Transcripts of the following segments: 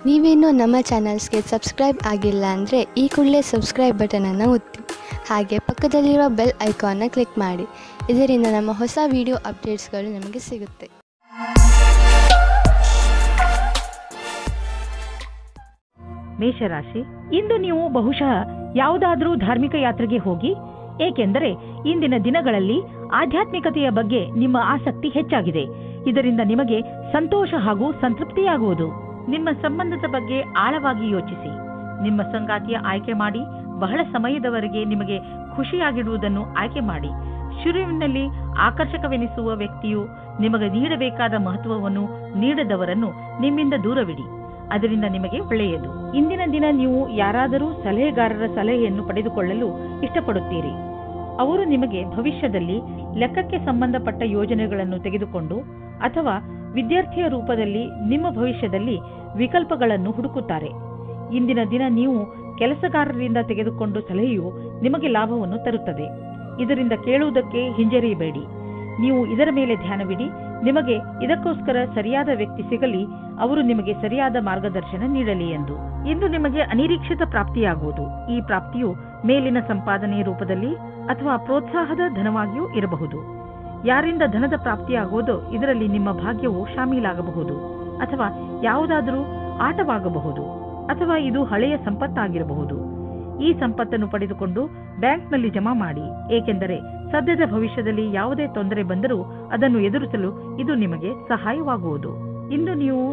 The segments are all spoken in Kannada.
ನೀವೇನೂ ನಮ್ಮ ಚಾನಲ್ಸ್ಗೆ ಸಬ್ಸ್ಕ್ರೈಬ್ ಆಗಿಲ್ಲ ಅಂದರೆ ಈ ಕೂಡಲೇ ಸಬ್ಸ್ಕ್ರೈಬ್ ಬಟನನ್ನು ಒತ್ತಿ ಹಾಗೆ ಪಕ್ಕದಲ್ಲಿರುವ ಬೆಲ್ ಐಕಾನ್ನ ಕ್ಲಿಕ್ ಮಾಡಿ. ಇದರಿಂದ ನಮ್ಮ ಹೊಸ ವಿಡಿಯೋ ಅಪ್ಡೇಟ್ಸ್ಗಳು ನಿಮಗೆ ಸಿಗುತ್ತೆ. ಮೇಷರಾಶಿ, ಇಂದು ನೀವು ಬಹುಶಃ ಯಾವುದಾದರೂ ಧಾರ್ಮಿಕ ಯಾತ್ರೆಗೆ ಹೋಗಿ, ಏಕೆಂದರೆ ಇಂದಿನ ದಿನಗಳಲ್ಲಿ ಆಧ್ಯಾತ್ಮಿಕತೆಯ ಬಗ್ಗೆ ನಿಮ್ಮ ಆಸಕ್ತಿ ಹೆಚ್ಚಾಗಿದೆ. ಇದರಿಂದ ನಿಮಗೆ ಸಂತೋಷ ಹಾಗೂ ಸಂತೃಪ್ತಿಯಾಗುವುದು. ನಿಮ್ಮ ಸಂಬಂಧದ ಬಗ್ಗೆ ಆಳವಾಗಿ ಯೋಚಿಸಿ. ನಿಮ್ಮ ಸಂಗಾತಿಯ ಆಯ್ಕೆ ಮಾಡಿ. ಬಹಳ ಸಮಯದವರೆಗೆ ನಿಮಗೆ ಖುಷಿಯಾಗಿಡುವುದನ್ನು ಆಯ್ಕೆ ಮಾಡಿ. ಶುರುವಿನಲ್ಲಿ ಆಕರ್ಷಕವೆನಿಸುವ ವ್ಯಕ್ತಿಯು ನಿಮಗೆ ನೀಡಬೇಕಾದ ಮಹತ್ವವನ್ನು ನೀಡದವರನ್ನು ನಿಮ್ಮಿಂದ ದೂರವಿಡಿ. ಅದರಿಂದ ನಿಮಗೆ ಒಳ್ಳೆಯದು. ಇಂದಿನ ದಿನ ನೀವು ಯಾರಾದರೂ ಸಲಹೆಗಾರರ ಸಲಹೆಯನ್ನು ಪಡೆದುಕೊಳ್ಳಲು ಇಷ್ಟಪಡುತ್ತೀರಿ. ಅವರು ನಿಮಗೆ ಭವಿಷ್ಯದಲ್ಲಿ ಲೆಕ್ಕಕ್ಕೆ ಸಂಬಂಧಪಟ್ಟ ಯೋಜನೆಗಳನ್ನು ತೆಗೆದುಕೊಂಡು ಅಥವಾ ವಿದ್ಯಾರ್ಥಿಯ ರೂಪದಲ್ಲಿ ನಿಮ್ಮ ಭವಿಷ್ಯದಲ್ಲಿ ವಿಕಲ್ಪಗಳನ್ನು ಹುಡುಕುತ್ತಾರೆ. ಇಂದಿನ ದಿನ ನೀವು ಕೆಲಸಗಾರರಿಂದ ತೆಗೆದುಕೊಂಡು ಸಲಹೆಯು ನಿಮಗೆ ಲಾಭವನ್ನು ತರುತ್ತದೆ. ಇದರಿಂದ ಕೇಳುವುದಕ್ಕೆ ಹಿಂಜರಿಯಬೇಡಿ. ನೀವು ಇದರ ಮೇಲೆ ಧ್ಯಾನವಿಡಿ. ನಿಮಗೆ ಇದಕ್ಕೋಸ್ಕರ ಸರಿಯಾದ ವ್ಯಕ್ತಿ ಸಿಗಲಿ, ಅವರು ನಿಮಗೆ ಸರಿಯಾದ ಮಾರ್ಗದರ್ಶನ ನೀಡಲಿ ಎಂದು. ಇಂದು ನಿಮಗೆ ಅನಿರೀಕ್ಷಿತ ಪ್ರಾಪ್ತಿಯಾಗುವುದು. ಈ ಪ್ರಾಪ್ತಿಯು ಮೇಲಿನ ಸಂಪಾದನೆಯ ರೂಪದಲ್ಲಿ ಅಥವಾ ಪ್ರೋತ್ಸಾಹದ ಧನವಾಗಿಯೂ ಇರಬಹುದು. ಯಾರಿಂದ ಧನದ ಪ್ರಾಪ್ತಿಯಾಗುವುದೋ ಇದರಲ್ಲಿ ನಿಮ್ಮ ಭಾಗ್ಯವು ಶಾಮೀಲಾಗಬಹುದು, ಅಥವಾ ಯಾವುದಾದರೂ ಆಟವಾಗಬಹುದು, ಅಥವಾ ಇದು ಹಳೆಯ ಸಂಪತ್ತಾಗಿರಬಹುದು. ಈ ಸಂಪತ್ತನ್ನು ಪಡೆದುಕೊಂಡು ಬ್ಯಾಂಕ್ನಲ್ಲಿ ಜಮಾ ಮಾಡಿ, ಏಕೆಂದರೆ ಸದ್ಯದ ಭವಿಷ್ಯದಲ್ಲಿ ಯಾವುದೇ ತೊಂದರೆ ಬಂದರೂ ಅದನ್ನು ಎದುರಿಸಲು ಇದು ನಿಮಗೆ ಸಹಾಯವಾಗುವುದು. ಇಂದು ನೀವು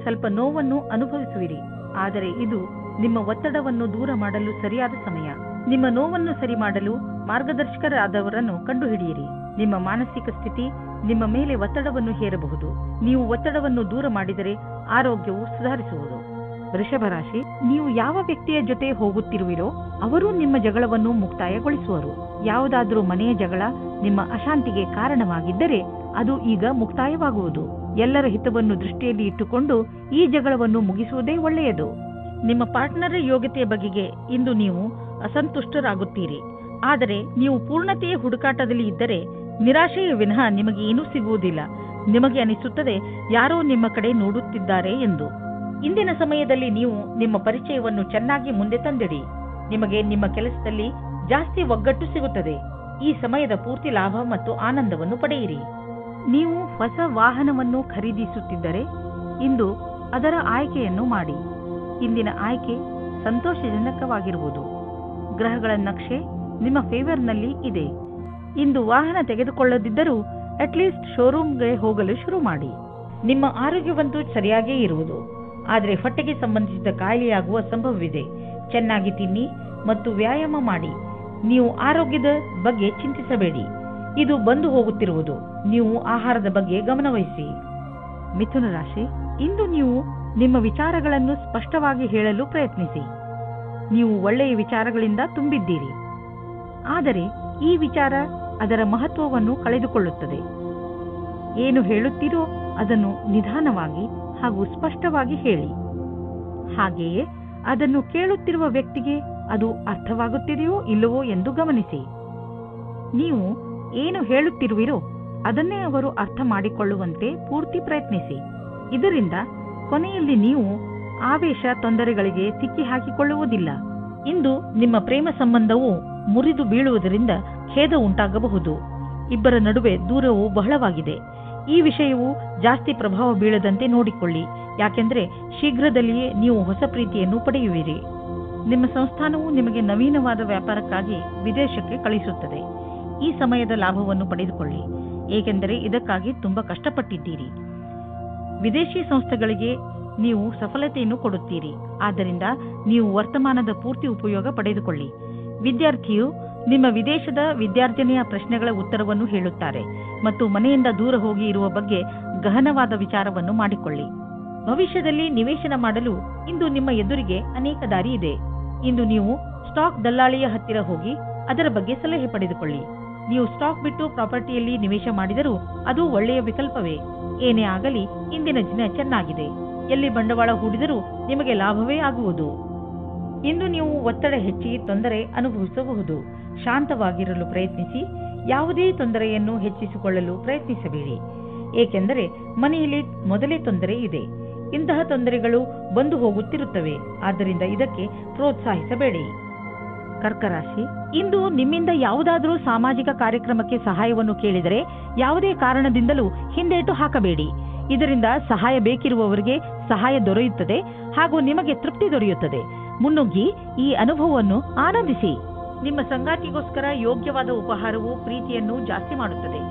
ಸ್ವಲ್ಪ ನೋವನ್ನು ಅನುಭವಿಸುವಿರಿ, ಆದರೆ ಇದು ನಿಮ್ಮ ಒತ್ತಡವನ್ನು ದೂರ ಮಾಡಲು ಸರಿಯಾದ ಸಮಯ. ನಿಮ್ಮ ನೋವನ್ನು ಸರಿ ಮಾಡಲು ಮಾರ್ಗದರ್ಶಕರಾದವರನ್ನು ಕಂಡುಹಿಡಿಯಿರಿ. ನಿಮ್ಮ ಮಾನಸಿಕ ಸ್ಥಿತಿ ನಿಮ್ಮ ಮೇಲೆ ಒತ್ತಡವನ್ನು ಹೇರಬಹುದು. ನೀವು ಒತ್ತಡವನ್ನು ದೂರ ಮಾಡಿದರೆ ಆರೋಗ್ಯವು ಸುಧಾರಿಸುವುದು. ವೃಷಭ ರಾಶಿ, ನೀವು ಯಾವ ವ್ಯಕ್ತಿಯ ಜೊತೆ ಹೋಗುತ್ತಿರುವಿರೋ ಅವರು ನಿಮ್ಮ ಜಗಳವನ್ನು ಮುಕ್ತಾಯಗೊಳಿಸುವರು. ಯಾವುದಾದರೂ ಮನೆಯ ಜಗಳ ನಿಮ್ಮ ಅಶಾಂತಿಗೆ ಕಾರಣವಾಗಿದ್ದರೆ ಅದು ಈಗ ಮುಕ್ತಾಯವಾಗುವುದು. ಎಲ್ಲರ ಹಿತವನ್ನು ದೃಷ್ಟಿಯಲ್ಲಿ ಇಟ್ಟುಕೊಂಡು ಈ ಜಗಳವನ್ನು ಮುಗಿಸುವುದೇ ಒಳ್ಳೆಯದು. ನಿಮ್ಮ ಪಾರ್ಟ್ನರ್ ಯೋಗ್ಯತೆಯ ಬಗೆಗೆ ಇಂದು ನೀವು ಅಸಂತುಷ್ಟರಾಗುತ್ತೀರಿ. ಆದರೆ ನೀವು ಪೂರ್ಣತೆಯ ಹುಡುಕಾಟದಲ್ಲಿ ಇದ್ದರೆ ನಿರಾಶೆಯ ವಿನಃ ನಿಮಗೆ ಏನೂ ಸಿಗುವುದಿಲ್ಲ. ನಿಮಗೆ ಅನಿಸುತ್ತದೆ ಯಾರೋ ನಿಮ್ಮ ಕಡೆ ನೋಡುತ್ತಿದ್ದಾರೆ ಎಂದು. ಇಂದಿನ ಸಮಯದಲ್ಲಿ ನೀವು ನಿಮ್ಮ ಪರಿಚಯವನ್ನು ಚೆನ್ನಾಗಿ ಮುಂದೆ ತಂದಿಡಿ. ನಿಮಗೆ ನಿಮ್ಮ ಕೆಲಸದಲ್ಲಿ ಜಾಸ್ತಿ ಒಗ್ಗಟ್ಟು ಸಿಗುತ್ತದೆ. ಈ ಸಮಯದ ಪೂರ್ತಿ ಲಾಭ ಮತ್ತು ಆನಂದವನ್ನು ಪಡೆಯಿರಿ. ನೀವು ಹೊಸ ವಾಹನವನ್ನು ಖರೀದಿಸುತ್ತಿದ್ದರೆ ಇಂದು ಅದರ ಆಯ್ಕೆಯನ್ನು ಮಾಡಿ. ಇಂದಿನ ಆಯ್ಕೆ ಸಂತೋಷಜನಕವಾಗಿರುವುದು. ಗ್ರಹಗಳ ನಕ್ಷೆ ನಿಮ್ಮ ಫೇವರ್ನಲ್ಲಿ ಇದೆ. ಇಂದು ವಾಹನ ತೆಗೆದುಕೊಳ್ಳದಿದ್ದರೂ ಅಟ್ಲೀಸ್ಟ್ ಶೋರೂಮ್ಗೆ ಹೋಗಲು ಶುರು ಮಾಡಿ. ನಿಮ್ಮ ಆರೋಗ್ಯವಂತೂ ಸರಿಯಾಗೇ ಇರುವುದು, ಆದರೆ ಹೊಟ್ಟೆಗೆ ಸಂಬಂಧಿಸಿದ ಕಾಯಿಲೆಯಾಗುವ ಸಂಭವವಿದೆ. ಚೆನ್ನಾಗಿ ತಿನ್ನಿ ಮತ್ತು ವ್ಯಾಯಾಮ ಮಾಡಿ. ನೀವು ಆರೋಗ್ಯದ ಬಗ್ಗೆ ಚಿಂತಿಸಬೇಡಿ, ಇದು ಬಂದು ಹೋಗುತ್ತಿರುವುದು. ನೀವು ಆಹಾರದ ಬಗ್ಗೆ ಗಮನವಹಿಸಿ. ಮಿಥುನ ರಾಶಿ, ಇಂದು ನೀವು ನಿಮ್ಮ ವಿಚಾರಗಳನ್ನು ಸ್ಪಷ್ಟವಾಗಿ ಹೇಳಲು ಪ್ರಯತ್ನಿಸಿ. ನೀವು ಒಳ್ಳೆಯ ವಿಚಾರಗಳಿಂದ ತುಂಬಿದ್ದೀರಿ, ಆದರೆ ಈ ವಿಚಾರ ಅದರ ಮಹತ್ವವನ್ನು ಕಳೆದುಕೊಳ್ಳುತ್ತದೆ. ಏನು ಹೇಳುತ್ತೀರೋ ಅದನ್ನು ನಿಧಾನವಾಗಿ ಹಾಗೂ ಸ್ಪಷ್ಟವಾಗಿ ಹೇಳಿ. ಹಾಗೆಯೇ ಅದನ್ನು ಕೇಳುತ್ತಿರುವ ವ್ಯಕ್ತಿಗೆ ಅದು ಅರ್ಥವಾಗುತ್ತಿದೆಯೋ ಇಲ್ಲವೋ ಎಂದು ಗಮನಿಸಿ. ನೀವು ಏನು ಹೇಳುತ್ತಿರುವಿರೋ ಅದನ್ನೇ ಅವರು ಅರ್ಥ ಮಾಡಿಕೊಳ್ಳುವಂತೆ ಪೂರ್ತಿ ಪ್ರಯತ್ನಿಸಿ. ಇದರಿಂದ ಕೊನೆಯಲ್ಲಿ ನೀವು ಆವೇಶ ತೊಂದರೆಗಳಿಗೆ ಸಿಕ್ಕಿ ಹಾಕಿಕೊಳ್ಳುವುದಿಲ್ಲ. ಇಂದು ನಿಮ್ಮ ಪ್ರೇಮ ಸಂಬಂಧವು ಮುರಿದು ಬೀಳುವುದರಿಂದ ಖೇದ ಉಂಟಾಗಬಹುದು. ಇಬ್ಬರ ನಡುವೆ ದೂರವು ಬಹಳವಾಗಿದೆ. ಈ ವಿಷಯವು ಜಾಸ್ತಿ ಪ್ರಭಾವ ಬೀಳದಂತೆ ನೋಡಿಕೊಳ್ಳಿ, ಯಾಕೆಂದರೆ ಶೀಘ್ರದಲ್ಲಿಯೇ ನೀವು ಹೊಸ ಪ್ರೀತಿಯನ್ನು ಪಡೆಯುವಿರಿ. ನಿಮ್ಮ ಸಂಸ್ಥಾನವು ನಿಮಗೆ ನವೀನವಾದ ವ್ಯಾಪಾರಕ್ಕಾಗಿ ವಿದೇಶಕ್ಕೆ ಕಳಿಸುತ್ತದೆ. ಈ ಸಮಯದ ಲಾಭವನ್ನು ಪಡೆದುಕೊಳ್ಳಿ, ಏಕೆಂದರೆ ಇದಕ್ಕಾಗಿ ತುಂಬಾ ಕಷ್ಟಪಟ್ಟಿದ್ದೀರಿ. ವಿದೇಶಿ ಸಂಸ್ಥೆಗಳಿಗೆ ನೀವು ಸಫಲತೆಯನ್ನು ಕೊಡುತ್ತೀರಿ, ಆದ್ದರಿಂದ ನೀವು ವರ್ತಮಾನದ ಪೂರ್ತಿ ಉಪಯೋಗ ಪಡೆದುಕೊಳ್ಳಿ. ವಿದ್ಯಾರ್ಥಿಯು ನಿಮ್ಮ ವಿದೇಶದ ವಿದ್ಯಾರ್ಜನೆಯ ಪ್ರಶ್ನೆಗಳ ಉತ್ತರವನ್ನು ಹೇಳುತ್ತಾರೆ ಮತ್ತು ಮನೆಯಿಂದ ದೂರ ಹೋಗಿ ಇರುವ ಬಗ್ಗೆ ಗಹನವಾದ ವಿಚಾರವನ್ನು ಮಾಡಿಕೊಳ್ಳಿ. ಭವಿಷ್ಯದಲ್ಲಿ ನಿವೇಶನ ಮಾಡಲು ಇಂದು ನಿಮ್ಮ ಎದುರಿಗೆ ಅನೇಕ ದಾರಿ ಇದೆ. ಇಂದು ನೀವು ಸ್ಟಾಕ್ ದಲ್ಲಾಳಿಯ ಹತ್ತಿರ ಹೋಗಿ ಅದರ ಬಗ್ಗೆ ಸಲಹೆ ಪಡೆದುಕೊಳ್ಳಿ. ನೀವು ಸ್ಟಾಕ್ ಬಿಟ್ಟು ಪ್ರಾಪರ್ಟಿಯಲ್ಲಿ ನಿವೇಶ ಮಾಡಿದರೂ ಅದು ಒಳ್ಳೆಯ ವಿಕಲ್ಪವೇ. ಏನೇ ಆಗಲಿ ಇಂದಿನ ದಿನ ಚೆನ್ನಾಗಿದೆ. ಎಲ್ಲಿ ಬಂಡವಾಳ ಹೂಡಿದರೂ ನಿಮಗೆ ಲಾಭವೇ ಆಗುವುದು. ಇಂದು ನೀವು ಒತ್ತಡ ಹೆಚ್ಚಿ ತೊಂದರೆ ಅನುಭವಿಸಬಹುದು. ಶಾಂತವಾಗಿರಲು ಪ್ರಯತ್ನಿಸಿ. ಯಾವುದೇ ತೊಂದರೆಯನ್ನು ಹೆಚ್ಚಿಸಿಕೊಳ್ಳಲು ಪ್ರಯತ್ನಿಸಬೇಡಿ, ಏಕೆಂದರೆ ಮನೆಯಲ್ಲಿ ಮೊದಲೇ ತೊಂದರೆ ಇದೆ. ಇಂತಹ ತೊಂದರೆಗಳು ಬಂದು ಹೋಗುತ್ತಿರುತ್ತವೆ. ಆದ್ದರಿಂದ ಇದಕ್ಕೆ ಪ್ರೋತ್ಸಾಹಿಸಬೇಡಿ. ಕರ್ಕರಾಶಿ, ಇಂದು ನಿಮ್ಮಿಂದ ಯಾವುದಾದರೂ ಸಾಮಾಜಿಕ ಕಾರ್ಯಕ್ರಮಕ್ಕೆ ಸಹಾಯವನ್ನು ಕೇಳಿದರೆ ಯಾವುದೇ ಕಾರಣದಿಂದಲೂ ಹಿಂದೇಟು ಹಾಕಬೇಡಿ. ಇದರಿಂದ ಸಹಾಯ ಬೇಕಿರುವವರಿಗೆ ಸಹಾಯ ದೊರೆಯುತ್ತದೆ ಹಾಗೂ ನಿಮಗೆ ತೃಪ್ತಿ ದೊರೆಯುತ್ತದೆ. ಮುನ್ನುಗ್ಗಿ ಈ ಅನುಭವವನ್ನು ಆನಂದಿಸಿ. ನಿಮ್ಮ ಸಂಗಾತಿಗೋಸ್ಕರ ಯೋಗ್ಯವಾದ ಉಪಹಾರವು ಪ್ರೀತಿಯನ್ನು ಜಾಸ್ತಿ ಮಾಡುತ್ತದೆ.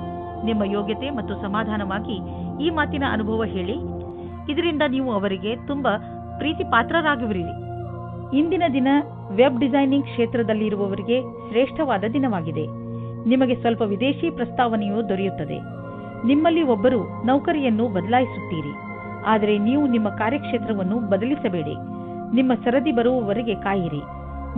ನಿಮ್ಮ ಯೋಗ್ಯತೆ ಮತ್ತು ಸಮಾಧಾನವಾಗಿ ಈ ಮಾತಿನ ಅನುಭವ ಹೇಳಿ. ಇದರಿಂದ ನೀವು ಅವರಿಗೆ ತುಂಬಾ ಪ್ರೀತಿ ಪಾತ್ರರಾಗುವಿರಿ. ಇಂದಿನ ದಿನ ವೆಬ್ ಡಿಸೈನಿಂಗ್ ಕ್ಷೇತ್ರದಲ್ಲಿರುವವರಿಗೆ ಶ್ರೇಷ್ಠವಾದ ದಿನವಾಗಿದೆ. ನಿಮಗೆ ಸ್ವಲ್ಪ ವಿದೇಶಿ ಪ್ರಸ್ತಾವನೆಯು ದೊರೆಯುತ್ತದೆ. ನಿಮ್ಮಲ್ಲಿ ಒಬ್ಬರು ನೌಕರಿಯನ್ನು ಬದಲಾಯಿಸುತ್ತೀರಿ. ಆದರೆ ನೀವು ನಿಮ್ಮ ಕಾರ್ಯಕ್ಷೇತ್ರವನ್ನು ಬದಲಿಸಬೇಡಿ. ನಿಮ್ಮ ಸರದಿ ಬರುವವರೆಗೆ ಕಾಯಿರಿ.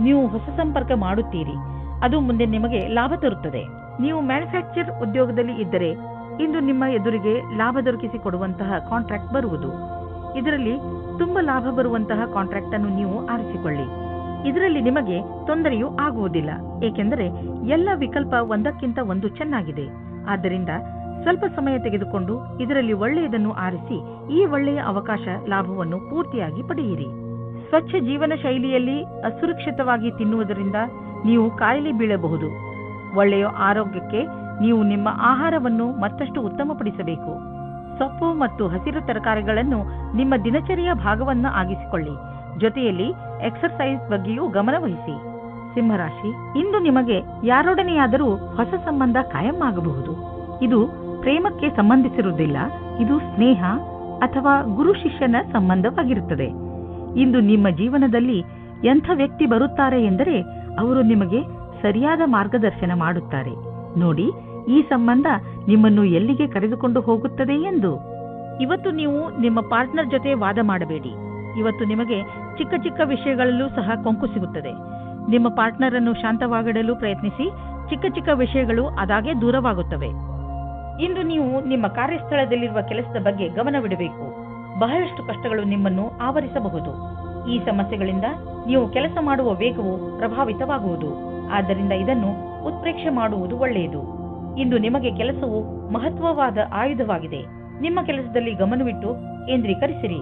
ನೀವು ಹೊಸ ಸಂಪರ್ಕ ಮಾಡುತ್ತೀರಿ. ಅದು ಮುಂದೆ ನಿಮಗೆ ಲಾಭ ತರುತ್ತದೆ. ನೀವು ಮ್ಯಾನುಫ್ಯಾಕ್ಚರ್ ಉದ್ಯೋಗದಲ್ಲಿ ಇದ್ದರೆ ಇಂದು ನಿಮ್ಮ ಎದುರಿಗೆ ಲಾಭ ದೊರಕಿಸಿಕೊಡುವಂತಹ ಕಾಂಟ್ರಾಕ್ಟ್ ಬರುವುದು. ಇದರಲ್ಲಿ ತುಂಬಾ ಲಾಭ ಬರುವಂತಹ ಕಾಂಟ್ರಾಕ್ಟ್ ಅನ್ನು ನೀವು ಆರಿಸಿಕೊಳ್ಳಿ. ಇದರಲ್ಲಿ ನಿಮಗೆ ತೊಂದರೆಯೂ ಆಗುವುದಿಲ್ಲ, ಏಕೆಂದರೆ ಎಲ್ಲ ವಿಕಲ್ಪ ಒಂದಕ್ಕಿಂತ ಒಂದು ಚೆನ್ನಾಗಿದೆ. ಆದ್ದರಿಂದ ಸ್ವಲ್ಪ ಸಮಯ ತೆಗೆದುಕೊಂಡು ಇದರಲ್ಲಿ ಒಳ್ಳೆಯದನ್ನು ಆರಿಸಿ ಈ ಒಳ್ಳೆಯ ಅವಕಾಶ ಲಾಭವನ್ನು ಪೂರ್ತಿಯಾಗಿ ಪಡೆಯಿರಿ. ಸ್ವಚ್ಛ ಜೀವನ ಶೈಲಿಯಲ್ಲಿ ಅಸುರಕ್ಷಿತವಾಗಿ ತಿನ್ನುವುದರಿಂದ ನೀವು ಕಾಯಿಲೆ ಬೀಳಬಹುದು. ಒಳ್ಳೆಯ ಆರೋಗ್ಯಕ್ಕೆ ನೀವು ನಿಮ್ಮ ಆಹಾರವನ್ನು ಮತ್ತಷ್ಟು ಉತ್ತಮಪಡಿಸಬೇಕು. ಸೊಪ್ಪು ಮತ್ತು ಹಸಿರು ತರಕಾರಿಗಳನ್ನು ನಿಮ್ಮ ದಿನಚರಿಯ ಭಾಗವನ್ನು ಆಗಿಸಿಕೊಳ್ಳಿ. ಜೊತೆಯಲ್ಲಿ ಎಕ್ಸರ್ಸೈಸ್ ಬಗ್ಗೆಯೂ ಗಮನವಹಿಸಿ. ಸಿಂಹರಾಶಿ, ಇಂದು ನಿಮಗೆ ಯಾರೊಡನೆಯಾದರೂ ಹೊಸ ಸಂಬಂಧ ಕಾಯಂ ಆಗಬಹುದು. ಇದು ಪ್ರೇಮಕ್ಕೆ ಸಂಬಂಧಿಸಿರುವುದಿಲ್ಲ. ಇದು ಸ್ನೇಹ ಅಥವಾ ಗುರು ಶಿಷ್ಯನ ಸಂಬಂಧವಾಗಿರುತ್ತದೆ. ಇಂದು ನಿಮ್ಮ ಜೀವನದಲ್ಲಿ ಎಂಥ ವ್ಯಕ್ತಿ ಬರುತ್ತಾರೆ ಎಂದರೆ ಅವರು ನಿಮಗೆ ಸರಿಯಾದ ಮಾರ್ಗದರ್ಶನ ಮಾಡುತ್ತಾರೆ. ನೋಡಿ, ಈ ಸಂಬಂಧ ನಿಮ್ಮನ್ನು ಎಲ್ಲಿಗೆ ಕರೆದುಕೊಂಡು ಹೋಗುತ್ತದೆ ಎಂದು. ಇವತ್ತು ನೀವು ನಿಮ್ಮ ಪಾರ್ಟ್ನರ್ ಜೊತೆ ವಾದ ಮಾಡಬೇಡಿ. ಇವತ್ತು ನಿಮಗೆ ಚಿಕ್ಕ ಚಿಕ್ಕ ವಿಷಯಗಳಲ್ಲೂ ಸಹ ಕೊಂಕು ಸಿಗುತ್ತದೆ. ನಿಮ್ಮ ಪಾರ್ಟ್ನರ್ ಅನ್ನು ಶಾಂತವಾಗಿಡಲು ಪ್ರಯತ್ನಿಸಿ. ಚಿಕ್ಕ ಚಿಕ್ಕ ವಿಷಯಗಳು ಅದಾಗೆ ದೂರವಾಗುತ್ತವೆ. ಇಂದು ನೀವು ನಿಮ್ಮ ಕಾರ್ಯಸ್ಥಳದಲ್ಲಿರುವ ಕೆಲಸದ ಬಗ್ಗೆ ಗಮನವಿಡಬೇಕು. ಬಹಳಷ್ಟು ಕಷ್ಟಗಳು ನಿಮ್ಮನ್ನು ಆವರಿಸಬಹುದು. ಈ ಸಮಸ್ಯೆಗಳಿಂದ ನೀವು ಕೆಲಸ ಮಾಡುವ ವೇಗವು ಪ್ರಭಾವಿತವಾಗುವುದು. ಆದ್ದರಿಂದ ಇದನ್ನು ಉತ್ಪ್ರೇಕ್ಷೆ ಮಾಡುವುದು ಒಳ್ಳೆಯದು. ಇಂದು ನಿಮಗೆ ಕೆಲಸವು ಮಹತ್ವವಾದ ಆಯುಧವಾಗಿದೆ. ನಿಮ್ಮ ಕೆಲಸದಲ್ಲಿ ಗಮನವಿಟ್ಟು ಕೇಂದ್ರೀಕರಿಸಿರಿ.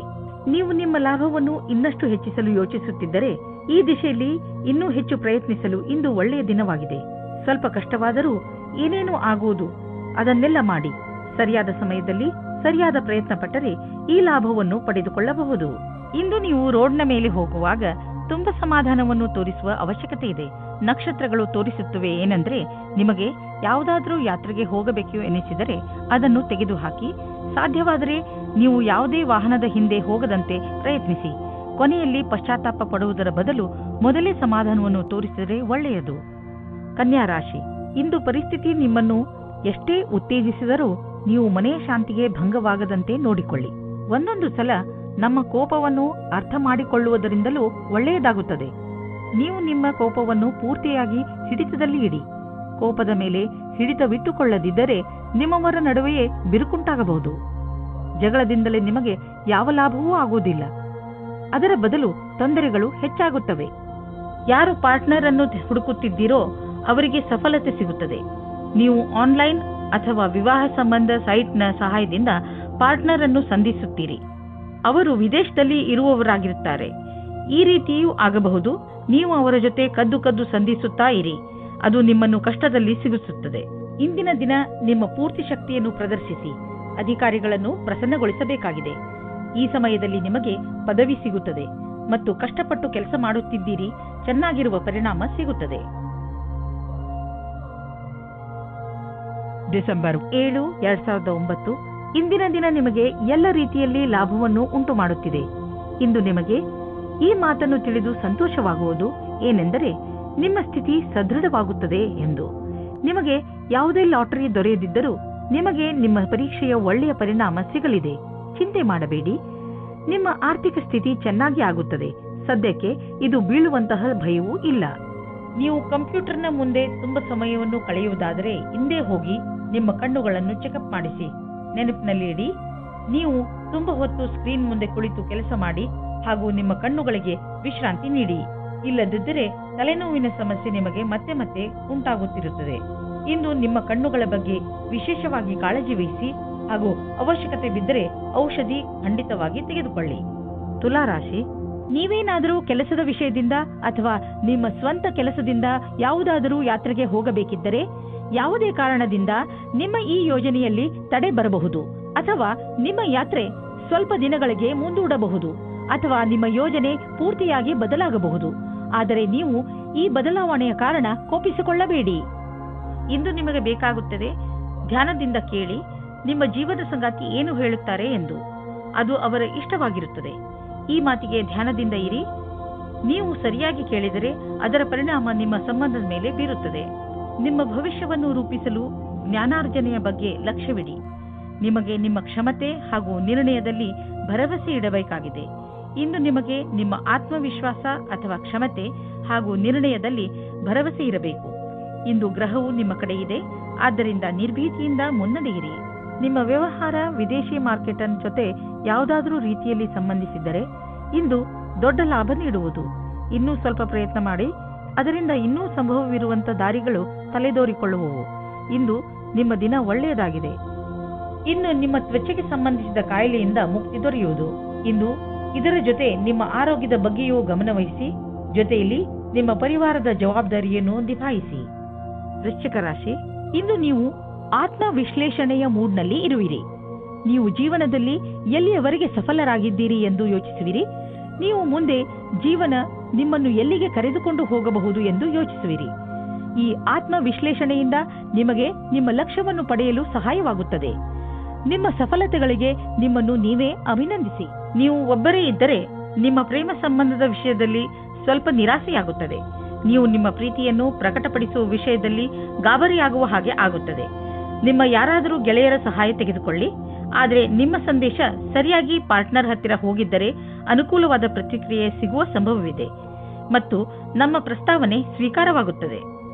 ನೀವು ನಿಮ್ಮ ಲಾಭವನ್ನು ಇನ್ನಷ್ಟು ಹೆಚ್ಚಿಸಲು ಯೋಚಿಸುತ್ತಿದ್ದರೆ ಈ ದಿಶೆಯಲ್ಲಿ ಇನ್ನೂ ಹೆಚ್ಚು ಪ್ರಯತ್ನಿಸಲು ಇಂದು ಒಳ್ಳೆಯ ದಿನವಾಗಿದೆ. ಸ್ವಲ್ಪ ಕಷ್ಟವಾದರೂ ಏನೇನೂ ಆಗುವುದು ಅದನ್ನೆಲ್ಲ ಮಾಡಿ ಸರಿಯಾದ ಸಮಯದಲ್ಲಿ ಸರಿಯಾದ ಪ್ರಯತ್ನ ಪಟ್ಟರೆ ಈ ಲಾಭವನ್ನು ಪಡೆದುಕೊಳ್ಳಬಹುದು. ಇಂದು ನೀವು ರೋಡ್ನ ಮೇಲೆ ಹೋಗುವಾಗ ತುಂಬಾ ಸಮಾಧಾನವನ್ನು ತೋರಿಸುವ ಅವಶ್ಯಕತೆ ಇದೆ. ನಕ್ಷತ್ರಗಳು ತೋರಿಸುತ್ತವೆ ಏನಂದ್ರೆ ನಿಮಗೆ ಯಾವುದಾದ್ರೂ ಯಾತ್ರೆಗೆ ಹೋಗಬೇಕು ಎನಿಸಿದರೆ ಅದನ್ನು ತೆಗೆದುಹಾಕಿ. ಸಾಧ್ಯವಾದರೆ ನೀವು ಯಾವುದೇ ವಾಹನದ ಹಿಂದೆ ಹೋಗದಂತೆ ಪ್ರಯತ್ನಿಸಿ. ಕೊನೆಯಲ್ಲಿ ಪಶ್ಚಾತ್ತಾಪ ಪಡುವುದರ ಬದಲು ಮೊದಲೇ ಸಮಾಧಾನವನ್ನು ತೋರಿಸಿದರೆ ಒಳ್ಳೆಯದು. ಕನ್ಯಾ ರಾಶಿ, ಇಂದು ಪರಿಸ್ಥಿತಿ ನಿಮ್ಮನ್ನು ಎಷ್ಟೇ ಉತ್ತೇಜಿಸಿದರೂ ನೀವು ಮನೆಯ ಶಾಂತಿಗೆ ಭಂಗವಾಗದಂತೆ ನೋಡಿಕೊಳ್ಳಿ. ಒಂದೊಂದು ಸಲ ನಮ್ಮ ಕೋಪವನ್ನು ಅರ್ಥ ಮಾಡಿಕೊಳ್ಳುವುದರಿಂದಲೂ ಒಳ್ಳೆಯದಾಗುತ್ತದೆ. ನೀವು ನಿಮ್ಮ ಕೋಪವನ್ನು ಪೂರ್ತಿಯಾಗಿ ಹಿಡಿತದಲ್ಲಿ ಇಡಿ. ಕೋಪದ ಮೇಲೆ ಹಿಡಿತವಿಟ್ಟುಕೊಳ್ಳದಿದ್ದರೆ ನಿಮ್ಮವರ ನಡುವೆಯೇ ಬಿರುಕುಂಟಾಗಬಹುದು. ಜಗಳದಿಂದಲೇ ನಿಮಗೆ ಯಾವ ಲಾಭವೂ ಆಗುವುದಿಲ್ಲ. ಅದರ ಬದಲು ತೊಂದರೆಗಳು ಹೆಚ್ಚಾಗುತ್ತವೆ. ಯಾರು ಪಾರ್ಟ್ನರ್ ಅನ್ನು ಹುಡುಕುತ್ತಿದ್ದೀರೋ ಅವರಿಗೆ ಸಫಲತೆ ಸಿಗುತ್ತದೆ. ನೀವು ಆನ್ಲೈನ್ ಅಥವಾ ವಿವಾಹ ಸಂಬಂಧ ಸೈಟ್ನ ಸಹಾಯದಿಂದ ಪಾರ್ಟ್ನರ್ ಅನ್ನು ಸಂಧಿಸುತ್ತೀರಿ. ಅವರು ವಿದೇಶದಲ್ಲಿ ಇರುವವರಾಗಿರುತ್ತಾರೆ. ಈ ರೀತಿಯೂ ಆಗಬಹುದು. ನೀವು ಅವರ ಜೊತೆ ಕದ್ದು ಸಂಧಿಸುತ್ತಾ ಇರಿ. ಅದು ನಿಮ್ಮನ್ನು ಕಷ್ಟದಲ್ಲಿ ಸಿಗಿಸುತ್ತದೆ. ಇಂದಿನ ದಿನ ನಿಮ್ಮ ಪೂರ್ತಿ ಶಕ್ತಿಯನ್ನು ಪ್ರದರ್ಶಿಸಿ. ಅಧಿಕಾರಿಗಳನ್ನು ಪ್ರಸನ್ನಗೊಳಿಸಬೇಕಾಗಿದೆ. ಈ ಸಮಯದಲ್ಲಿ ನಿಮಗೆ ಪದವಿ ಸಿಗುತ್ತದೆ ಮತ್ತು ಕಷ್ಟಪಟ್ಟು ಕೆಲಸ ಮಾಡುತ್ತಿದ್ದೀರಿ. ಚೆನ್ನಾಗಿರುವ ಪರಿಣಾಮ ಸಿಗುತ್ತದೆ. ಡಿಸೆಂಬರ್ 7, 2009 ಇಂದಿನ ದಿನ ನಿಮಗೆ ಎಲ್ಲ ರೀತಿಯಲ್ಲಿ ಲಾಭವನ್ನು ಉಂಟು ಮಾಡುತ್ತಿದೆ. ಇಂದು ನಿಮಗೆ ಈ ಮಾತನ್ನು ತಿಳಿದು ಸಂತೋಷವಾಗುವುದು ಏನೆಂದರೆ ನಿಮ್ಮ ಸ್ಥಿತಿ ಸದೃಢವಾಗುತ್ತದೆ ಎಂದು. ನಿಮಗೆ ಯಾವುದೇ ಲಾಟರಿ ದೊರೆಯದಿದ್ದರೂ ನಿಮಗೆ ನಿಮ್ಮ ಪರೀಕ್ಷೆಯ ಒಳ್ಳೆಯ ಪರಿಣಾಮ ಸಿಗಲಿದೆ. ಚಿಂತೆ ಮಾಡಬೇಡಿ. ನಿಮ್ಮ ಆರ್ಥಿಕ ಸ್ಥಿತಿ ಚೆನ್ನಾಗಿ ಆಗುತ್ತದೆ. ಸದ್ಯಕ್ಕೆ ಇದು ಬೀಳುವಂತಹ ಭಯವೂ ಇಲ್ಲ. ನೀವು ಕಂಪ್ಯೂಟರ್ನ ಮುಂದೆ ತುಂಬಾ ಸಮಯವನ್ನು ಕಳೆಯುವುದಾದರೆ ಹಿಂದೆ ಹೋಗಿ ನಿಮ್ಮ ಕಣ್ಣುಗಳನ್ನು ಚೆಕಪ್ ಮಾಡಿಸಿ. ನೆನಪಿನಲ್ಲಿ ಇಡಿ, ನೀವು ತುಂಬಾ ಹೊತ್ತು ಸ್ಕ್ರೀನ್ ಮುಂದೆ ಕುಳಿತು ಕೆಲಸ ಮಾಡಿ ಹಾಗೂ ನಿಮ್ಮ ಕಣ್ಣುಗಳಿಗೆ ವಿಶ್ರಾಂತಿ ನೀಡಿ. ಇಲ್ಲದಿದ್ದರೆ ತಲೆನೋವಿನ ಸಮಸ್ಯೆ ನಿಮಗೆ ಮತ್ತೆ ಮತ್ತೆ ಉಂಟಾಗುತ್ತಿರುತ್ತದೆ. ಇಂದು ನಿಮ್ಮ ಕಣ್ಣುಗಳ ಬಗ್ಗೆ ವಿಶೇಷವಾಗಿ ಕಾಳಜಿ ವಹಿಸಿ ಹಾಗೂ ಅವಶ್ಯಕತೆ ಬಿದ್ದರೆ ಔಷಧಿ ಖಂಡಿತವಾಗಿ ತೆಗೆದುಕೊಳ್ಳಿ. ತುಲಾರಾಶಿ, ನೀವೇನಾದರೂ ಕೆಲಸದ ವಿಷಯದಿಂದ ಅಥವಾ ನಿಮ್ಮ ಸ್ವಂತ ಕೆಲಸದಿಂದ ಯಾವುದಾದರೂ ಯಾತ್ರೆಗೆ ಹೋಗಬೇಕಿದ್ದರೆ ಯಾವುದೇ ಕಾರಣದಿಂದ ನಿಮ್ಮ ಈ ಯೋಜನೆಯಲ್ಲಿ ತಡೆ ಬರಬಹುದು ಅಥವಾ ನಿಮ್ಮ ಯಾತ್ರೆ ಸ್ವಲ್ಪ ದಿನಗಳಿಗೆ ಮುಂದೂಡಬಹುದು ಅಥವಾ ನಿಮ್ಮ ಯೋಜನೆ ಪೂರ್ತಿಯಾಗಿ ಬದಲಾಗಬಹುದು. ಆದರೆ ನೀವು ಈ ಬದಲಾವಣೆಯ ಕಾರಣ ಕೋಪಿಸಿಕೊಳ್ಳಬೇಡಿ. ಇಂದು ನಿಮಗೆ ಬೇಕಾಗುತ್ತದೆ ಧ್ಯಾನದಿಂದ ಕೇಳಿ ನಿಮ್ಮ ಜೀವನ ಸಂಗಾತಿ ಏನು ಹೇಳುತ್ತಾರೆ ಎಂದು. ಅದು ಅವರ ಇಷ್ಟವಾಗಿರುತ್ತದೆ. ಈ ಮಾತಿಗೆ ಧ್ಯಾನದಿಂದ ಇರಿ. ನೀವು ಸರಿಯಾಗಿ ಕೇಳಿದರೆ ಅದರ ಪರಿಣಾಮ ನಿಮ್ಮ ಸಂಬಂಧದ ಮೇಲೆ ಬೀರುತ್ತದೆ. ನಿಮ್ಮ ಭವಿಷ್ಯವನ್ನು ರೂಪಿಸಲು ಜ್ಞಾನಾರ್ಜನೆಯ ಬಗ್ಗೆ ಲಕ್ಷ್ಯವಿಡಿ. ನಿಮಗೆ ನಿಮ್ಮ ಕ್ಷಮತೆ ಹಾಗೂ ನಿರ್ಣಯದಲ್ಲಿ ಭರವಸೆ ಇಡಬೇಕಾಗಿದೆ. ಇಂದು ನಿಮಗೆ ನಿಮ್ಮ ಆತ್ಮವಿಶ್ವಾಸ ಅಥವಾ ಕ್ಷಮತೆ ಹಾಗೂ ನಿರ್ಣಯದಲ್ಲಿ ಭರವಸೆ ಇರಬೇಕು. ಇಂದು ಗ್ರಹವು ನಿಮ್ಮ ಕಡೆ ಇದೆ, ಆದ್ದರಿಂದ ನಿರ್ಭೀತಿಯಿಂದ ಮುನ್ನಡೆಯಿರಿ. ನಿಮ್ಮ ವ್ಯವಹಾರ ವಿದೇಶಿ ಮಾರ್ಕೆಟ್ ಜೊತೆ ಯಾವುದಾದರೂ ರೀತಿಯಲ್ಲಿ ಸಂಬಂಧಿಸಿದ್ದರೆ ಇಂದು ದೊಡ್ಡ ಲಾಭ ನೀಡುವುದು. ಇನ್ನೂ ಸ್ವಲ್ಪ ಪ್ರಯತ್ನ ಮಾಡಿ, ಅದರಿಂದ ಇನ್ನೂ ಸಂಭವವಿರುವಂಥ ದಾರಿಗಳು ತಲೆದೋರಿಕೊಳ್ಳುವವು. ಇಂದು ನಿಮ್ಮ ದಿನ ಒಳ್ಳೆಯದಾಗಿದೆ. ಇನ್ನು ನಿಮ್ಮ ತ್ವಚೆಗೆ ಸಂಬಂಧಿಸಿದ ಕಾಯಿಲೆಯಿಂದ ಮುಕ್ತಿ ದೊರೆಯುವುದು. ಇಂದು ಇದರ ಜೊತೆ ನಿಮ್ಮ ಆರೋಗ್ಯದ ಬಗ್ಗೆಯೂ ಗಮನವಹಿಸಿ, ಜೊತೆಯಲ್ಲಿ ನಿಮ್ಮ ಪರಿವಾರದ ಜವಾಬ್ದಾರಿಯನ್ನು ನಿಭಾಯಿಸಿ. ವೃಶ್ಚಿಕ ರಾಶಿ, ಇಂದು ನೀವು ಆತ್ಮ ವಿಶ್ಲೇಷಣೆಯ ಮೂಡ್ನಲ್ಲಿ ಇರುವಿರಿ. ನೀವು ಜೀವನದಲ್ಲಿ ಎಲ್ಲಿಯವರೆಗೆ ಸಫಲರಾಗಿದ್ದೀರಿ ಎಂದು ಯೋಚಿಸುವಿರಿ. ನೀವು ಮುಂದೆ ಜೀವನ ನಿಮ್ಮನ್ನು ಎಲ್ಲಿಗೆ ಕರೆದುಕೊಂಡು ಹೋಗಬಹುದು ಎಂದು ಯೋಚಿಸುವಿರಿ. ಈ ಆತ್ಮ ವಿಶ್ಲೇಷಣೆಯಿಂದ ನಿಮಗೆ ನಿಮ್ಮ ಲಕ್ಷ್ಯವನ್ನು ಪಡೆಯಲು ಸಹಾಯವಾಗುತ್ತದೆ. ನಿಮ್ಮ ಸಫಲತೆಗಳಿಗೆ ನಿಮ್ಮನ್ನು ನೀವೇ ಅಭಿನಂದಿಸಿ. ನೀವು ಒಬ್ಬರೇ ಇದ್ದರೆ ನಿಮ್ಮ ಪ್ರೇಮ ಸಂಬಂಧದ ವಿಷಯದಲ್ಲಿ ಸ್ವಲ್ಪ ನಿರಾಸೆಯಾಗುತ್ತದೆ. ನೀವು ನಿಮ್ಮ ಪ್ರೀತಿಯನ್ನು ಪ್ರಕಟಪಡಿಸುವ ವಿಷಯದಲ್ಲಿ ಗಾಬರಿಯಾಗುವ ಹಾಗೆ ಆಗುತ್ತದೆ. ನಿಮ್ಮ ಯಾರಾದರೂ ಗೆಳೆಯರ ಸಹಾಯ ತೆಗೆದುಕೊಳ್ಳಿ. ಆದರೆ ನಿಮ್ಮ ಸಂದೇಶ ಸರಿಯಾಗಿ ಪಾರ್ಟ್ನರ್ ಹತ್ತಿರ ಹೋಗಿದ್ದರೆ ಅನುಕೂಲವಾದ ಪ್ರತಿಕ್ರಿಯೆ ಸಿಗುವ ಸಂಭವವಿದೆ ಮತ್ತು ನಮ್ಮ ಪ್ರಸ್ತಾವನೆ ಸ್ವೀಕಾರವಾಗುತ್ತದೆ.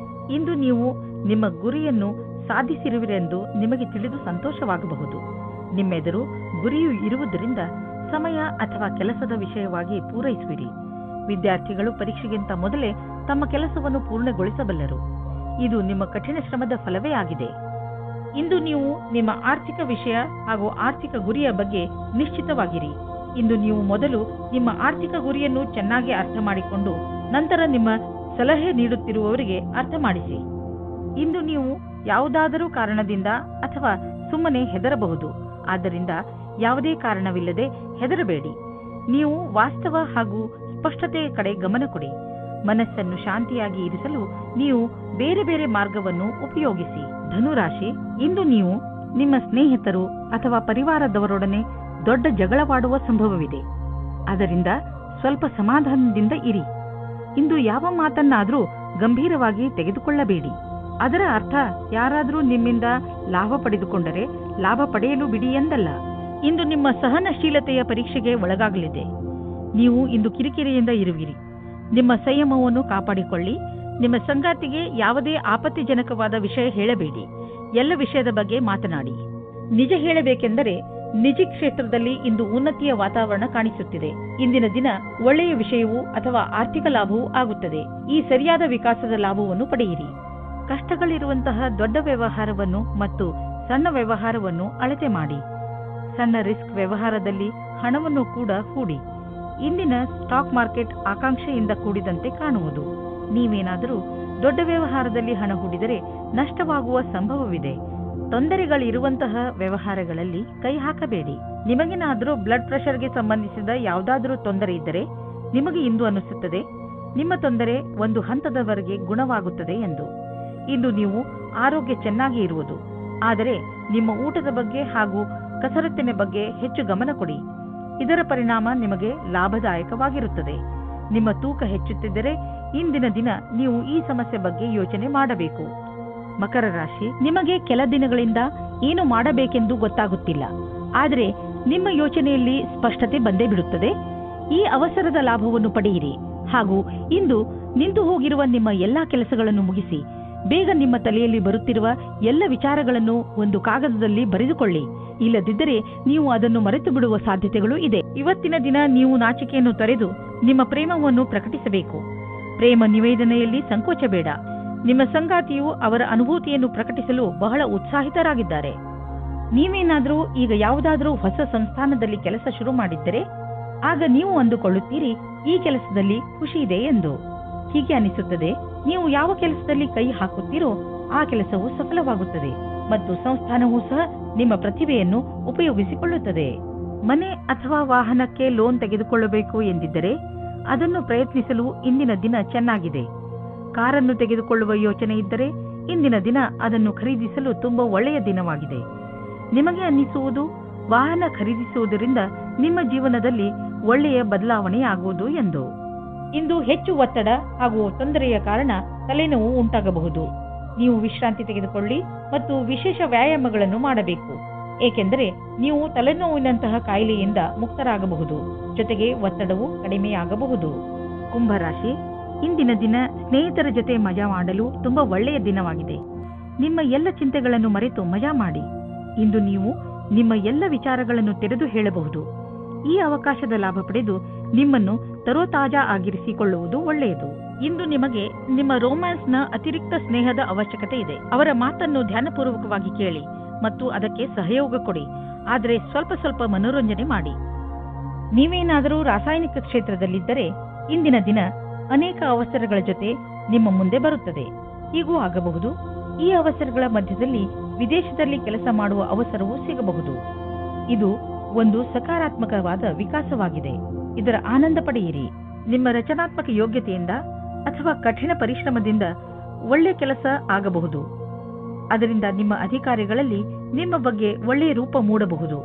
ಇಂದು ನೀವು ನಿಮ್ಮ ಗುರಿಯನ್ನು ಸಾಧಿಸಿರುವಿರೆಂದು ನಿಮಗೆ ತಿಳಿದು ಸಂತೋಷವಾಗಬಹುದು. ನಿಮ್ಮೆದುರು ಗುರಿಯು ಇರುವುದರಿಂದ ಸಮಯ ಅಥವಾ ಕೆಲಸದ ವಿಷಯವಾಗಿ ಪೂರೈಸುವಿರಿ. ವಿದ್ಯಾರ್ಥಿಗಳು ಪರೀಕ್ಷೆಗಿಂತ ಮೊದಲೇ ತಮ್ಮ ಕೆಲಸವನ್ನು ಪೂರ್ಣಗೊಳಿಸಬಲ್ಲರು. ಇದು ನಿಮ್ಮ ಕಠಿಣ ಶ್ರಮದ ಫಲವೇ ಆಗಿದೆ. ಇಂದು ನೀವು ನಿಮ್ಮ ಆರ್ಥಿಕ ವಿಷಯ ಹಾಗೂ ಆರ್ಥಿಕ ಗುರಿಯ ಬಗ್ಗೆ ನಿಶ್ಚಿತವಾಗಿರಿ. ಇಂದು ನೀವು ಮೊದಲು ನಿಮ್ಮ ಆರ್ಥಿಕ ಗುರಿಯನ್ನು ಚೆನ್ನಾಗಿ ಅರ್ಥ ಮಾಡಿಕೊಂಡು ನಂತರ ನಿಮ್ಮ ಸಲಹೆ ನೀಡುತ್ತಿರುವವರಿಗೆ ಅರ್ಥ ಮಾಡಿಸಿ. ಇಂದು ನೀವು ಯಾವುದಾದರೂ ಕಾರಣದಿಂದ ಅಥವಾ ಸುಮ್ಮನೆ ಹೆದರಬಹುದು. ಆದ್ದರಿಂದ ಯಾವುದೇ ಕಾರಣವಿಲ್ಲದೆ ಹೆದರಬೇಡಿ. ನೀವು ವಾಸ್ತವ ಹಾಗೂ ಸ್ಪಷ್ಟತೆಯ ಕಡೆ ಗಮನ ಕೊಡಿ. ಮನಸ್ಸನ್ನು ಶಾಂತಿಯಾಗಿ ಇರಿಸಲು ನೀವು ಬೇರೆ ಬೇರೆ ಮಾರ್ಗವನ್ನು ಉಪಯೋಗಿಸಿ. ಧನುರಾಶಿ, ಇಂದು ನೀವು ನಿಮ್ಮ ಸ್ನೇಹಿತರು ಅಥವಾ ಪರಿವಾರದವರೊಡನೆ ದೊಡ್ಡ ಜಗಳವಾಡುವ ಸಂಭವವಿದೆ. ಅದರಿಂದ ಸ್ವಲ್ಪ ಸಮಾಧಾನದಿಂದ ಇರಿ. ಇಂದು ಯಾವ ಮಾತನ್ನಾದರೂ ಗಂಭೀರವಾಗಿ ತೆಗೆದುಕೊಳ್ಳಬೇಡಿ. ಅದರ ಅರ್ಥ ಯಾರಾದರೂ ನಿಮ್ಮಿಂದ ಲಾಭ ಪಡೆದುಕೊಂಡರೆ ಲಾಭ ಪಡೆಯಲು ಬಿಡಿ ಎಂದಲ್ಲ. ಇಂದು ನಿಮ್ಮ ಸಹನಶೀಲತೆಯ ಪರೀಕ್ಷೆಗೆ ಒಳಗಾಗಲಿದೆ. ನೀವು ಇಂದು ಕಿರಿಕಿರಿಯಿಂದ ಇರುವಿರಿ. ನಿಮ್ಮ ಸಂಯಮವನ್ನು ಕಾಪಾಡಿಕೊಳ್ಳಿ. ನಿಮ್ಮ ಸಂಗಾತಿಗೆ ಯಾವುದೇ ಆಪತ್ತಿಜನಕವಾದ ವಿಷಯ ಹೇಳಬೇಡಿ. ಎಲ್ಲ ವಿಷಯದ ಬಗ್ಗೆ ಮಾತನಾಡಿ. ನಿಜ ಹೇಳಬೇಕೆಂದರೆ ನಿಜಿ ಕ್ಷೇತ್ರದಲ್ಲಿ ಇಂದು ಉನ್ನತಿಯ ವಾತಾವರಣ ಕಾಣಿಸುತ್ತಿದೆ. ಇಂದಿನ ದಿನ ಒಳ್ಳೆಯ ವಿಷಯವೂ ಅಥವಾ ಆರ್ಥಿಕ ಲಾಭವೂ ಆಗುತ್ತದೆ. ಈ ಸರಿಯಾದ ವಿಕಾಸದ ಲಾಭವನ್ನು ಪಡೆಯಿರಿ. ಕಷ್ಟಗಳಿರುವಂತಹ ದೊಡ್ಡ ವ್ಯವಹಾರವನ್ನು ಮತ್ತು ಸಣ್ಣ ವ್ಯವಹಾರವನ್ನು ಅಳತೆ ಮಾಡಿ. ಸಣ್ಣ ರಿಸ್ಕ್ ವ್ಯವಹಾರದಲ್ಲಿ ಹಣವನ್ನು ಕೂಡ ಹೂಡಿ. ಇಂದಿನ ಸ್ಟಾಕ್ ಮಾರ್ಕೆಟ್ ಆಕಾಂಕ್ಷೆಯಿಂದ ಕೂಡಿದಂತೆ ಕಾಣುವುದು. ನೀವೇನಾದರೂ ದೊಡ್ಡ ವ್ಯವಹಾರದಲ್ಲಿ ಹಣ ಹೂಡಿದರೆ ನಷ್ಟವಾಗುವ ಸಂಭವವಿದೆ. ತೊಂದರೆಗಳಿರುವಂತಹ ವ್ಯವಹಾರಗಳಲ್ಲಿ ಕೈ ಹಾಕಬೇಡಿ. ನಿಮಗೇನಾದರೂ ಬ್ಲಡ್ ಪ್ರೆಷರ್ಗೆ ಸಂಬಂಧಿಸಿದ ಯಾವುದಾದರೂ ತೊಂದರೆ ಇದ್ದರೆ ನಿಮಗೆ ಇಂದು ಅನಿಸುತ್ತದೆ ನಿಮ್ಮ ತೊಂದರೆ ಒಂದು ಹಂತದವರೆಗೆ ಗುಣವಾಗುತ್ತದೆ ಎಂದು. ಇಂದು ನೀವು ಆರೋಗ್ಯ ಚೆನ್ನಾಗಿ ಇರುವುದು. ಆದರೆ ನಿಮ್ಮ ಊಟದ ಬಗ್ಗೆ ಹಾಗೂ ಕಸರತ್ತಿನ ಬಗ್ಗೆ ಹೆಚ್ಚು ಗಮನ ಕೊಡಿ. ಇದರ ಪರಿಣಾಮ ನಿಮಗೆ ಲಾಭದಾಯಕವಾಗಿರುತ್ತದೆ. ನಿಮ್ಮ ತೂಕ ಹೆಚ್ಚುತ್ತಿದ್ದರೆ ಇಂದಿನ ದಿನ ನೀವು ಈ ಸಮಸ್ಯೆ ಬಗ್ಗೆ ಯೋಚನೆ ಮಾಡಬೇಕು. ಮಕರ ರಾಶಿ, ನಿಮಗೆ ಕೆಲ ದಿನಗಳಿಂದ ಏನು ಮಾಡಬೇಕೆಂದು ಗೊತ್ತಾಗುತ್ತಿಲ್ಲ. ಆದರೆ ನಿಮ್ಮ ಯೋಚನೆಯಲ್ಲಿ ಸ್ಪಷ್ಟತೆ ಬಂದೇ ಬಿಡುತ್ತದೆ. ಈ ಅವಸರದ ಲಾಭವನ್ನು ಪಡೆಯಿರಿ ಹಾಗೂ ಇಂದು ನಿಂತು ಹೋಗಿರುವ ನಿಮ್ಮ ಎಲ್ಲಾ ಕೆಲಸಗಳನ್ನು ಮುಗಿಸಿ. ಬೇಗ ನಿಮ್ಮ ತಲೆಯಲ್ಲಿ ಬರುತ್ತಿರುವ ಎಲ್ಲ ವಿಚಾರಗಳನ್ನು ಒಂದು ಕಾಗದದಲ್ಲಿ ಬರೆದುಕೊಳ್ಳಿ. ಇಲ್ಲದಿದ್ದರೆ ನೀವು ಅದನ್ನು ಮರೆತು ಬಿಡುವ ಸಾಧ್ಯತೆಗಳು ಇದೆ. ಇವತ್ತಿನ ದಿನ ನೀವು ನಾಚಿಕೆಯನ್ನು ತೊರೆದು ನಿಮ್ಮ ಪ್ರೇಮವನ್ನು ಪ್ರಕಟಿಸಬೇಕು. ಪ್ರೇಮ ನಿವೇದನೆಯಲ್ಲಿ ಸಂಕೋಚ ಬೇಡ. ನಿಮ್ಮ ಸಂಗಾತಿಯು ಅವರ ಅನುಭೂತಿಯನ್ನು ಪ್ರಕಟಿಸಲು ಬಹಳ ಉತ್ಸಾಹಿತರಾಗಿದ್ದಾರೆ. ನೀವೇನಾದರೂ ಈಗ ಯಾವುದಾದ್ರೂ ಹೊಸ ಸಂಸ್ಥಾನದಲ್ಲಿ ಕೆಲಸ ಶುರು ಮಾಡಿದ್ದರೆ ಆಗ ನೀವು ಅಂದುಕೊಳ್ಳುತ್ತೀರಿ ಈ ಕೆಲಸದಲ್ಲಿ ಖುಷಿ ಇದೆ ಎಂದು. ಹೀಗೆ ಅನಿಸುತ್ತದೆ, ನೀವು ಯಾವ ಕೆಲಸದಲ್ಲಿ ಕೈ ಹಾಕುತ್ತೀರೋ ಆ ಕೆಲಸವು ಸಫಲವಾಗುತ್ತದೆ ಮತ್ತು ಸಂಸ್ಥಾನವೂ ಸಹ ನಿಮ್ಮ ಪ್ರತಿಭೆಯನ್ನು ಉಪಯೋಗಿಸಿಕೊಳ್ಳುತ್ತದೆ. ಮನೆ ಅಥವಾ ವಾಹನಕ್ಕೆ ಲೋನ್ ತೆಗೆದುಕೊಳ್ಳಬೇಕು ಎಂದಿದ್ದರೆ ಅದನ್ನು ಪ್ರಯತ್ನಿಸಲು ಇಂದಿನ ದಿನ ಚೆನ್ನಾಗಿದೆ. ಕಾರನ್ನು ತೆಗೆದುಕೊಳ್ಳುವ ಯೋಚನೆ ಇದ್ದರೆ ಇಂದಿನ ದಿನ ಅದನ್ನು ಖರೀದಿಸಲು ತುಂಬಾ ಒಳ್ಳೆಯ ದಿನವಾಗಿದೆ. ನಿಮಗೆ ಅನ್ನಿಸುವುದು ವಾಹನ ಖರೀದಿಸುವುದರಿಂದ ನಿಮ್ಮ ಜೀವನದಲ್ಲಿ ಒಳ್ಳೆಯ ಬದಲಾವಣೆಯಾಗುವುದು ಎಂದು. ಇಂದು ಹೆಚ್ಚು ಒತ್ತಡ ಹಾಗೂ ತೊಂದರೆಯ ಕಾರಣ ತಲೆನೋವು ಉಂಟಾಗಬಹುದು. ನೀವು ವಿಶ್ರಾಂತಿ ತೆಗೆದುಕೊಳ್ಳಿ ಮತ್ತು ವಿಶೇಷ ವ್ಯಾಯಾಮಗಳನ್ನು ಮಾಡಬೇಕು, ಏಕೆಂದರೆ ನೀವು ತಲೆನೋವಿನಂತಹ ಕಾಯಿಲೆಯಿಂದ ಮುಕ್ತರಾಗಬಹುದು. ಜೊತೆಗೆ ಒತ್ತಡವು ಕಡಿಮೆಯಾಗಬಹುದು. ಕುಂಭರಾಶಿ, ಇಂದಿನ ದಿನ ಸ್ನೇಹಿತರ ಜೊತೆ ಮಜಾ ಮಾಡಲು ತುಂಬಾ ಒಳ್ಳೆಯ ದಿನವಾಗಿದೆ. ನಿಮ್ಮ ಎಲ್ಲ ಚಿಂತೆಗಳನ್ನು ಮರೆತು ಮಜಾ ಮಾಡಿ. ಇಂದು ನೀವು ನಿಮ್ಮ ಎಲ್ಲ ವಿಚಾರಗಳನ್ನು ತೆರೆದು ಹೇಳಬಹುದು. ಈ ಅವಕಾಶದ ಲಾಭ ಪಡೆದು ನಿಮ್ಮನ್ನು ತರೋತಾಜಾ ಆಗಿರಿಸಿಕೊಳ್ಳುವುದು ಒಳ್ಳೆಯದು. ಇಂದು ನಿಮಗೆ ನಿಮ್ಮ ರೋಮ್ಯಾನ್ಸ್ನ ಅತಿರಿಕ್ತ ಸ್ನೇಹದ ಅವಶ್ಯಕತೆ ಇದೆ. ಅವರ ಮಾತನ್ನು ಧ್ಯಾನಪೂರ್ವಕವಾಗಿ ಕೇಳಿ ಮತ್ತು ಅದಕ್ಕೆ ಸಹಯೋಗ ಕೊಡಿ, ಆದರೆ ಸ್ವಲ್ಪ ಸ್ವಲ್ಪ ಮನೋರಂಜನೆ ಮಾಡಿ. ನೀವೇನಾದರೂ ರಾಸಾಯನಿಕ ಕ್ಷೇತ್ರದಲ್ಲಿದ್ದರೆ ಇಂದಿನ ದಿನ ಅನೇಕ ಅವಸರಗಳ ಜೊತೆ ನಿಮ್ಮ ಮುಂದೆ ಬರುತ್ತದೆ. ಹೀಗೂ ಆಗಬಹುದು, ಈ ಅವಸರಗಳ ಮಧ್ಯದಲ್ಲಿ ವಿದೇಶದಲ್ಲಿ ಕೆಲಸ ಮಾಡುವ ಅವಸರವೂ ಸಿಗಬಹುದು. ಇದು ಒಂದು ಸಕಾರಾತ್ಮಕವಾದ ವಿಕಾಸವಾಗಿದೆ. ಇದರ ಆನಂದ ಪಡೆಯಿರಿ. ನಿಮ್ಮ ರಚನಾತ್ಮಕ ಯೋಗ್ಯತೆಯಿಂದ ಅಥವಾ ಕಠಿಣ ಪರಿಶ್ರಮದಿಂದ ಒಳ್ಳೆಯ ಕೆಲಸ ಆಗಬಹುದು. ಅದರಿಂದ ನಿಮ್ಮ ಅಧಿಕಾರಿಗಳಲ್ಲಿ ನಿಮ್ಮ ಬಗ್ಗೆ ಒಳ್ಳೆಯ ರೂಪ ಮೂಡಬಹುದು.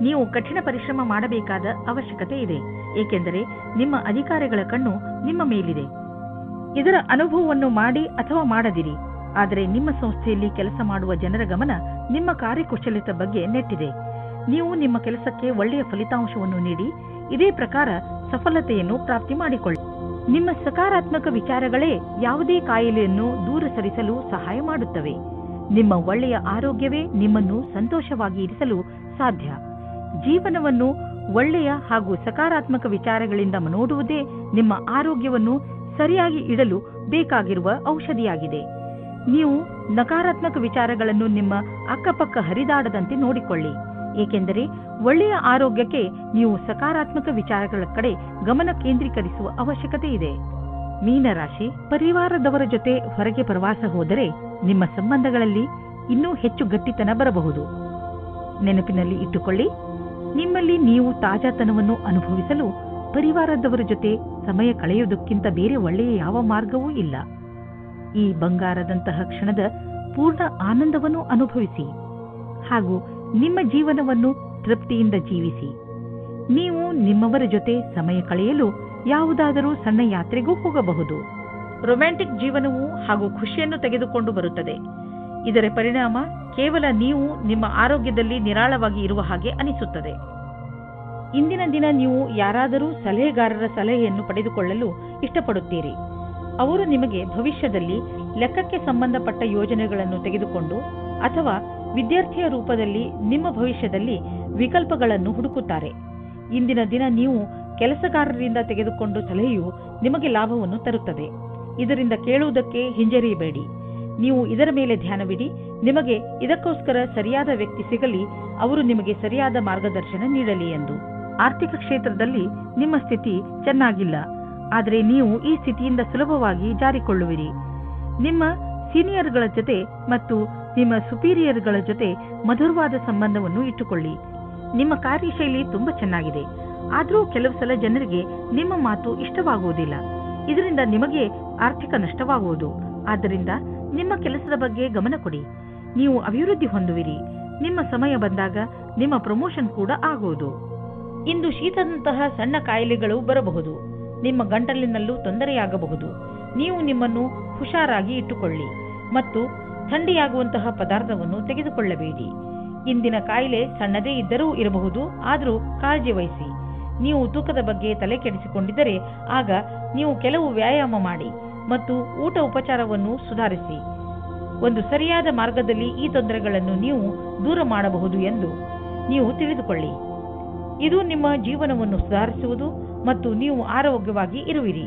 ನೀವು ಕಠಿಣ ಪರಿಶ್ರಮ ಮಾಡಬೇಕಾದ ಅವಶ್ಯಕತೆ ಇದೆ, ಏಕೆಂದರೆ ನಿಮ್ಮ ಅಧಿಕಾರಿಗಳ ಕಣ್ಣು ನಿಮ್ಮ ಮೇಲಿದೆ. ಇದರ ಅನುಭವವನ್ನು ಮಾಡಿ ಅಥವಾ ಮಾಡದಿರಿ, ಆದರೆ ನಿಮ್ಮ ಸಂಸ್ಥೆಯಲ್ಲಿ ಕೆಲಸ ಮಾಡುವ ಜನರ ಗಮನ ನಿಮ್ಮ ಕಾರ್ಯಕುಶಲತೆ ಬಗ್ಗೆ ನೆಟ್ಟಿದೆ. ನೀವು ನಿಮ್ಮ ಕೆಲಸಕ್ಕೆ ಒಳ್ಳೆಯ ಫಲಿತಾಂಶವನ್ನು ನೀಡಿ ಇದೇ ಪ್ರಕಾರ ಸಫಲತೆಯನ್ನು ಪ್ರಾಪ್ತಿ ಮಾಡಿಕೊಳ್ಳಿ. ನಿಮ್ಮ ಸಕಾರಾತ್ಮಕ ವಿಚಾರಗಳೇ ಯಾವುದೇ ಕಾಯಿಲೆಯನ್ನು ದೂರ ಸರಿಸಲು ಸಹಾಯ ಮಾಡುತ್ತವೆ. ನಿಮ್ಮ ಒಳ್ಳೆಯ ಆರೋಗ್ಯವೇ ನಿಮ್ಮನ್ನು ಸಂತೋಷವಾಗಿ ಇರಿಸಲು ಸಾಧ್ಯ. ಜೀವನವನ್ನು ಒಳ್ಳೆಯ ಹಾಗೂ ಸಕಾರಾತ್ಮಕ ವಿಚಾರಗಳಿಂದ ನೋಡುವುದೇ ನಿಮ್ಮ ಆರೋಗ್ಯವನ್ನು ಸರಿಯಾಗಿ ಇಡಲು ಬೇಕಾಗಿರುವ ಔಷಧಿಯಾಗಿದೆ. ನೀವು ನಕಾರಾತ್ಮಕ ವಿಚಾರಗಳನ್ನು ನಿಮ್ಮ ಅಕ್ಕಪಕ್ಕ ಹರಿದಾಡದಂತೆ ನೋಡಿಕೊಳ್ಳಿ, ಏಕೆಂದರೆ ಒಳ್ಳೆಯ ಆರೋಗ್ಯಕ್ಕೆ ನೀವು ಸಕಾರಾತ್ಮಕ ವಿಚಾರಗಳ ಕಡೆ ಗಮನ ಕೇಂದ್ರೀಕರಿಸುವ ಅವಶ್ಯಕತೆ ಇದೆ. ಮೀನರಾಶಿ, ಪರಿವಾರದವರ ಜೊತೆ ಹೊರಗೆ ಪ್ರವಾಸ ಹೋದರೆ ನಿಮ್ಮ ಸಂಬಂಧಗಳಲ್ಲಿ ಇನ್ನೂ ಹೆಚ್ಚು ಗಟ್ಟಿತನ ಬರಬಹುದು. ನೆನಪಿನಲ್ಲಿ ಇಟ್ಟುಕೊಳ್ಳಿ, ನಿಮ್ಮಲ್ಲಿ ನೀವು ತಾಜಾತನವನ್ನು ಅನುಭವಿಸಲು ಪರಿವಾರದವರ ಜೊತೆ ಸಮಯ ಕಳೆಯುವುದಕ್ಕಿಂತ ಬೇರೆ ಒಳ್ಳೆಯ ಯಾವ ಮಾರ್ಗವೂ ಇಲ್ಲ. ಈ ಬಂಗಾರದಂತಹ ಕ್ಷಣದ ಪೂರ್ಣ ಆನಂದವನ್ನು ಅನುಭವಿಸಿ ಹಾಗೂ ನಿಮ್ಮ ಜೀವನವನ್ನು ತೃಪ್ತಿಯಿಂದ ಜೀವಿಸಿ. ನೀವು ನಿಮ್ಮವರ ಜೊತೆ ಸಮಯ ಕಳೆಯಲು ಯಾವುದಾದರೂ ಸಣ್ಣ ಯಾತ್ರೆಗೂ ಹೋಗಬಹುದು. ರೊಮ್ಯಾಂಟಿಕ್ ಜೀವನವು ಹಾಗೂ ಖುಷಿಯನ್ನು ತೆಗೆದುಕೊಂಡು ಬರುತ್ತದೆ. ಇದರ ಪರಿಣಾಮ ಕೇವಲ ನೀವು ನಿಮ್ಮ ಆರೋಗ್ಯದಲ್ಲಿ ನಿರಾಳವಾಗಿ ಇರುವ ಹಾಗೆ ಅನಿಸುತ್ತದೆ. ಇಂದಿನ ದಿನ ನೀವು ಯಾರಾದರೂ ಸಲಹೆಗಾರರ ಸಲಹೆಯನ್ನು ಪಡೆದುಕೊಳ್ಳಲು ಇಷ್ಟಪಡುತ್ತೀರಿ. ಅವರು ನಿಮಗೆ ಭವಿಷ್ಯದಲ್ಲಿ ಲೆಕ್ಕಕ್ಕೆ ಸಂಬಂಧಪಟ್ಟ ಯೋಜನೆಗಳನ್ನು ತೆಗೆದುಕೊಂಡು ಅಥವಾ ವಿದ್ಯಾರ್ಥಿಯ ರೂಪದಲ್ಲಿ ನಿಮ್ಮ ಭವಿಷ್ಯದಲ್ಲಿ ವಿಕಲ್ಪಗಳನ್ನು ಹುಡುಕುತ್ತಾರೆ. ಇಂದಿನ ದಿನ ನೀವು ಕೆಲಸಗಾರರಿಂದ ತೆಗೆದುಕೊಂಡು ಸಲಹೆಯು ನಿಮಗೆ ಲಾಭವನ್ನು ತರುತ್ತದೆ. ಇದರಿಂದ ಕೇಳುವುದಕ್ಕೆ ಹಿಂಜರಿಯಬೇಡಿ. ನೀವು ಇದರ ಮೇಲೆ ಧ್ಯಾನವಿಡಿ. ನಿಮಗೆ ಇದಕ್ಕೋಸ್ಕರ ಸರಿಯಾದ ವ್ಯಕ್ತಿ ಸಿಗಲಿ, ಅವರು ನಿಮಗೆ ಸರಿಯಾದ ಮಾರ್ಗದರ್ಶನ ನೀಡಲಿ ಎಂದು. ಆರ್ಥಿಕ ಕ್ಷೇತ್ರದಲ್ಲಿ ನಿಮ್ಮ ಸ್ಥಿತಿ ಚೆನ್ನಾಗಿಲ್ಲ, ಆದರೆ ನೀವು ಈ ಸ್ಥಿತಿಯಿಂದ ಸುಲಭವಾಗಿ ಜಾರಿಕೊಳ್ಳುವಿರಿ. ನಿಮ್ಮ ಸೀನಿಯರ್ಗಳ ಜೊತೆ ಮತ್ತು ನಿಮ್ಮ ಸುಪೀರಿಯರ್ಗಳ ಜೊತೆ ಮಧುರವಾದ ಸಂಬಂಧವನ್ನು ಇಟ್ಟುಕೊಳ್ಳಿ. ನಿಮ್ಮ ಕಾರ್ಯಶೈಲಿ ತುಂಬಾ ಚೆನ್ನಾಗಿದೆ, ಆದರೂ ಕೆಲವು ಸಲ ಜನರಿಗೆ ನಿಮ್ಮ ಮಾತು ಇಷ್ಟವಾಗುವುದಿಲ್ಲ. ಇದರಿಂದ ನಿಮಗೆ ಆರ್ಥಿಕ ನಷ್ಟವಾಗುವುದು. ಆದ್ದರಿಂದ ನಿಮ್ಮ ಕೆಲಸದ ಬಗ್ಗೆ ಗಮನ ಕೊಡಿ. ನೀವು ಅಭಿವೃದ್ಧಿ ಹೊಂದುವಿರಿ. ನಿಮ್ಮ ಸಮಯ ಬಂದಾಗ ನಿಮ್ಮ ಪ್ರಮೋಷನ್ ಕೂಡ ಆಗುವುದು. ಇಂದು ಶೀತದಂತಹ ಸಣ್ಣ ಕಾಯಿಲೆಗಳು ಬರಬಹುದು. ನಿಮ್ಮ ಗಂಟಲಿನಲ್ಲೂ ತೊಂದರೆಯಾಗಬಹುದು. ನೀವು ನಿಮ್ಮನ್ನು ಹುಷಾರಾಗಿ ಇಟ್ಟುಕೊಳ್ಳಿ ಮತ್ತು ಥಂಡಿಯಾಗುವಂತಹ ಪದಾರ್ಥವನ್ನು ತೆಗೆದುಕೊಳ್ಳಬೇಡಿ. ಇಂದಿನ ಕಾಯಿಲೆ ಸಣ್ಣದೇ ಇದ್ದರೂ ಇರಬಹುದು, ಆದರೂ ಕಾಳಜಿ ವಹಿಸಿ. ನೀವು ತೂಕದ ಬಗ್ಗೆ ತಲೆ ಕೆಡಿಸಿಕೊಂಡಿದ್ದರೆ ಆಗ ನೀವು ಕೆಲವು ವ್ಯಾಯಾಮ ಮಾಡಿ ಮತ್ತು ಊಟ ಉಪಚಾರವನ್ನು ಸುಧಾರಿಸಿ. ಒಂದು ಸರಿಯಾದ ಮಾರ್ಗದಲ್ಲಿ ಈ ತೊಂದರೆಗಳನ್ನು ನೀವು ದೂರ ಮಾಡಬಹುದು ಎಂದು ನೀವು ತಿಳಿದುಕೊಳ್ಳಿ. ಇದು ನಿಮ್ಮ ಜೀವನವನ್ನು ಸುಧಾರಿಸುವುದು ಮತ್ತು ನೀವು ಆರೋಗ್ಯವಾಗಿ ಇರುವಿರಿ.